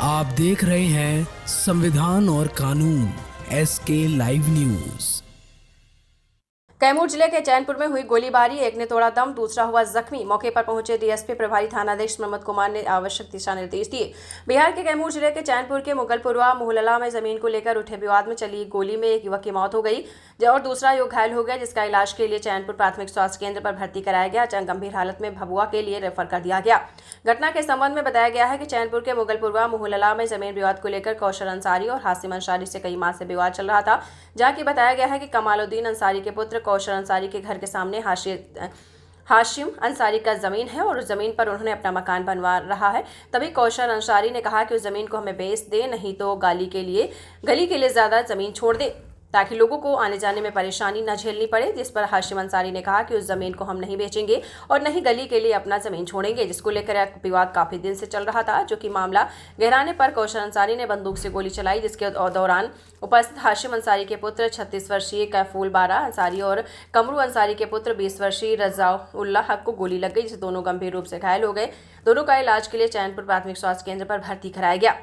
आप देख रहे हैं संविधान और कानून SK लाइव न्यूज। कैमूर जिले के चैनपुर में हुई गोलीबारी, एक ने तोड़ा दम, दूसरा हुआ जख्मी। मौके पर पहुंचे डीएसपी प्रभारी थानाधीश प्रमोद कुमार ने आवश्यक दिशा निर्देश दिए। बिहार के कैमूर जिले के चैनपुर के मुगलपुरवा मोहल्ला में जमीन को लेकर उठे विवाद में चली गोली में एक युवक की मौत हो गई और दूसरा युवक घायल हो गया, जिसका इलाज के लिए चैनपुर प्राथमिक स्वास्थ्य केंद्र पर भर्ती कराया गया। गंभीर हालत में भभुआ के लिए रेफर कर दिया गया। घटना के संबंध में बताया गया है कि चैनपुर के मुगलपुरवा मोहल्ला में जमीन विवाद को लेकर कौशल अंसारी और हासिम अंसारी से कई माह से विवाद चल रहा था, जहाँ की बताया गया है कि कमालुद्दीन अंसारी के पुत्र कौशल अंसारी के घर के सामने हाशिम अंसारी का जमीन है और उस जमीन पर उन्होंने अपना मकान बनवा रहा है। तभी कौशल अंसारी ने कहा कि उस जमीन को हमें बेच दे, नहीं तो गली के लिए ज्यादा जमीन छोड़ दे ताकि लोगों को आने जाने में परेशानी न झेलनी पड़े। जिस पर हाशिम अंसारी ने कहा कि उस जमीन को हम नहीं बेचेंगे और नहीं गली के लिए अपना जमीन छोड़ेंगे, जिसको लेकर विवाद काफी दिन से चल रहा था। जो कि मामला गहराने पर कौशल अंसारी ने बंदूक से गोली चलाई, जिसके दौरान उपस्थित हाशिम अंसारी के पुत्र 36 वर्षीय कैफूल बारा अंसारी और कमरू अंसारी के पुत्र 20 वर्षीय रजाउल्ला हक को गोली लग गई, जिससे दोनों गंभीर रूप से घायल हो गए। दोनों का इलाज के लिए चैनपुर प्राथमिक स्वास्थ्य केंद्र पर भर्ती कराया गया,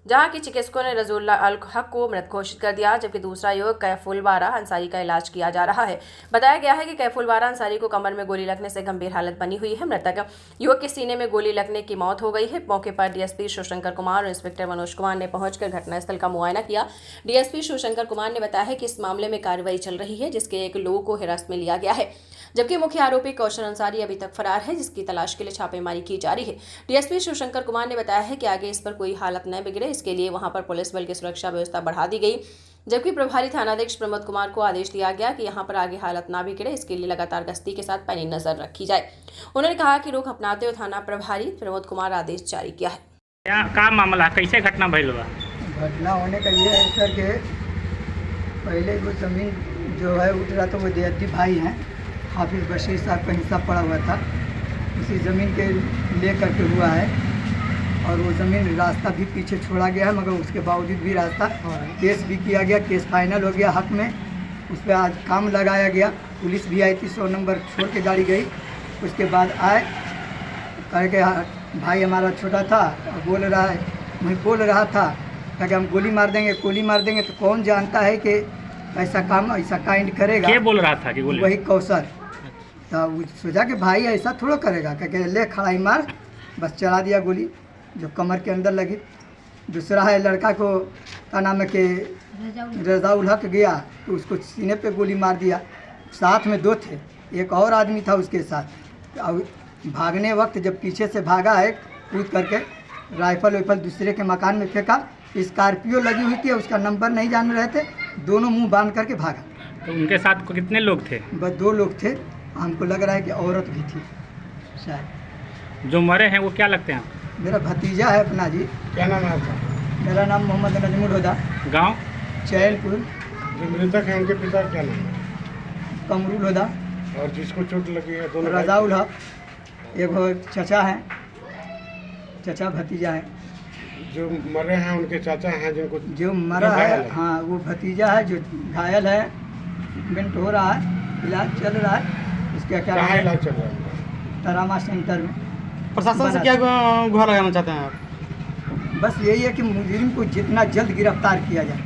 जहां की चिकित्सकों ने रजउल्ला अल हक को मृत घोषित कर दिया, जबकि दूसरा युवक कैफूल बारा अंसारी का इलाज किया जा रहा है। बताया गया है कि कैफूल बारा अंसारी को कमर में गोली लगने से गंभीर हालत बनी हुई है। मृतक युवक के सीने में गोली लगने की मौत हो गई है। मौके पर डीएसपी शिवशंकर कुमार और इंस्पेक्टर मनोज कुमार ने पहुंचकर घटनास्थल का मुआयना किया। डीएसपी शिवशंकर कुमार ने बताया है कि इस मामले में कार्रवाई चल रही है, जिसके एक लोगों को हिरासत में लिया गया है, जबकि मुख्य आरोपी कौशल अंसारी अभी तक फरार है, जिसकी तलाश के लिए छापेमारी की जा रही है। डीएसपी शिवशंकर कुमार ने बताया है कि आगे इस पर कोई हालत न बिगड़े, इसके लिए वहां पर पुलिस बल की सुरक्षा व्यवस्था बढ़ा दी गई, जबकि प्रभारी थानाध्यक्ष प्रमोद कुमार को आदेश दिया गया कि यहां पर आगे हालत ना बिगड़े, इसके लिए लगातार गश्ती के साथ पैनी नजर रखी जाए। उन्होंने कहा कि रुख अपनाते हुए थाना प्रभारी प्रमोद कुमार आदेश जारी किया है। क्या मामला, कैसे घटना भइल बा? घटना होने का ये है सर के पहले वो ज़मीन जो है उठ रहा था, वो देहती भाई हैं हाफिज़ बशीर साहब का हिस्सा पड़ा हुआ था, उसी ज़मीन के ले करके हुआ है। और वो ज़मीन रास्ता भी पीछे छोड़ा गया है, मगर उसके बावजूद भी रास्ता केस भी किया गया, केस फाइनल हो गया हक में। उस पर आज काम लगाया गया, पुलिस भी आई थी, 100 नंबर छोड़ के गाड़ी गई। उसके बाद आए करके भाई हमारा छोटा था, बोल रहा था कि हम गोली मार देंगे, तो कौन जानता है कि ऐसा काइंड करेगा। क्या बोल रहा था कि गोली? वही कौशल। तो वो सोचा कि भाई ऐसा थोड़ा करेगा, क्या ले खड़ाई मार, बस चला दिया गोली जो कमर के अंदर लगी। दूसरा है लड़का को क्या नाम है कि रजाउल हक गया तो उसको सीने पे गोली मार दिया। साथ में 2 थे, एक और आदमी था उसके साथ। और भागने वक्त जब पीछे से भागा है कूद करके, राइफल दूसरे के मकान में फेंका। स्कॉर्पियो लगी हुई थी, उसका नंबर नहीं जान रहे थे, दोनों मुंह बांध करके भागा। तो उनके साथ कितने लोग थे? बस 2 लोग थे, हमको लग रहा है कि औरत भी थी शायद। जो मरे हैं वो क्या लगते हैं? मेरा भतीजा है अपना जी। क्या नाम है आपका? मेरा नाम मोहम्मद नजमुल हुदा, गांव चैनपुर। जो मृतक है उनके पिता क्या नाम है? कमरुल हुदा और जिसको चोट लगी है दोनों रजाउल हक, एक चचा है, चचा भतीजा है। जो मरे हैं उनके चाचा हैं, जिनको जो मरा जो है घायल है। हाँ वो भतीजा है, जो घायल है, ट्रीटमेंट हो रहा है, इलाज चल रहा है। उसका क्या कहाँ इलाज चल रहा है? ट्रामा सेंटर में। प्रशासन से क्या गुहार लगाना चाहते हैं आप? बस यही है कि मुजरिम को जितना जल्द गिरफ्तार किया जाए,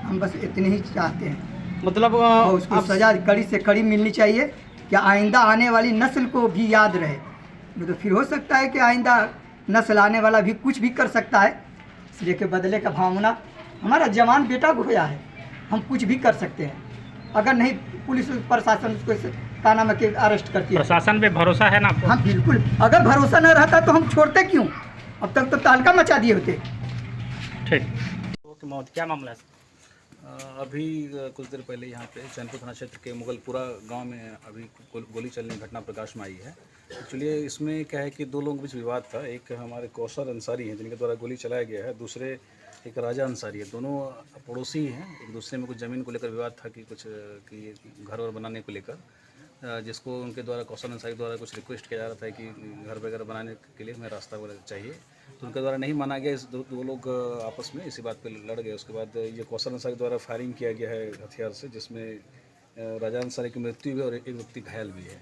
हम बस इतने ही चाहते हैं। मतलब और उसको सज़ा कड़ी से कड़ी मिलनी चाहिए कि आइंदा आने वाली नस्ल को भी याद रहे। तो फिर हो सकता है कि आइंदा नस्ल आने वाला भी कुछ भी कर सकता है, इसलिए कि बदले का भावना। हमारा जवान बेटा खोया है, हम कुछ भी कर सकते हैं अगर नहीं पुलिस प्रशासन उसको का नाम है कि अरेस्ट करती है। प्रशासन पे भरोसा है ना आपको? हाँ बिल्कुल, अगर भरोसा न रहता तो हम छोड़ते क्यों, अब तक तो तालका मचा दिए होते। ठीक। मौत क्या मामला है? अभी कुछ देर पहले यहाँ पे चैनपुर थाना क्षेत्र के मुगलपुरा गांव में अभी गोली चलने की घटना प्रकाश में आई है। एक्चुअली इसमें क्या है कि 2 लोगों के बीच विवाद था। एक हमारे कौशल अंसारी हैं जिनके द्वारा गोली चलाया गया है, दूसरे एक राजा अंसारी है। दोनों पड़ोसी हैं। एक दूसरे में कुछ ज़मीन को लेकर विवाद था कि कुछ कि घर और बनाने को लेकर, जिसको उनके द्वारा कौशल अंसारी द्वारा कुछ रिक्वेस्ट किया जा रहा था कि घर वगैरह बनाने के लिए हमें रास्ता वगैरह चाहिए, तो उनके द्वारा नहीं माना गया। इस दो लोग आपस में इसी बात पे लड़ गए। उसके बाद ये कौशल अंसारी द्वारा फायरिंग किया गया है हथियार से, जिसमें राजा अंसारी की मृत्यु हुई और एक व्यक्ति घायल भी है।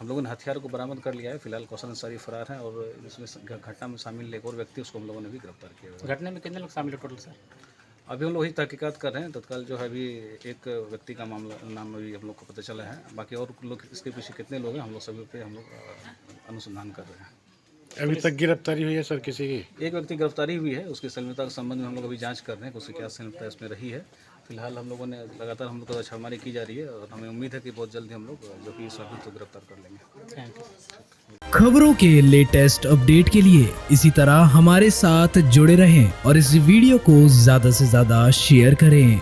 हम लोगों ने हथियार को बरामद कर लिया है। फिलहाल कौशल अंसारी फरार हैं और इसमें घटना में शामिल एक और व्यक्ति उसको हम लोगों ने भी गिरफ्तार किया हुआ है। घटना में कितने लोग शामिल है टोटल सर? अभी हम लोग वही तहकीकात कर रहे हैं। तत्काल जो है अभी एक व्यक्ति का मामला नाम अभी हम लोग को पता चला है। बाकी और लोग इसके पीछे कितने लोग हैं हम लोग सभी पे हम लोग अनुसंधान कर रहे हैं। अभी तक गिरफ्तारी हुई है सर किसी की? एक व्यक्ति गिरफ्तारी हुई है, उसकी संलिप्तता के संबंध में हम लोग अभी जांच कर रहे हैं कि उसकी क्या संलिप्तता इसमें रही है। फिलहाल हम लोगों ने लगातार हम लोग को छापेमारी की जा रही है और हमें उम्मीद है कि बहुत जल्दी हम लोग जो कि इस आरोपी को गिरफ्तार कर लेंगे। Thank you. खबरों के लेटेस्ट अपडेट के लिए इसी तरह हमारे साथ जुड़े रहें और इस वीडियो को ज्यादा से ज्यादा शेयर करें।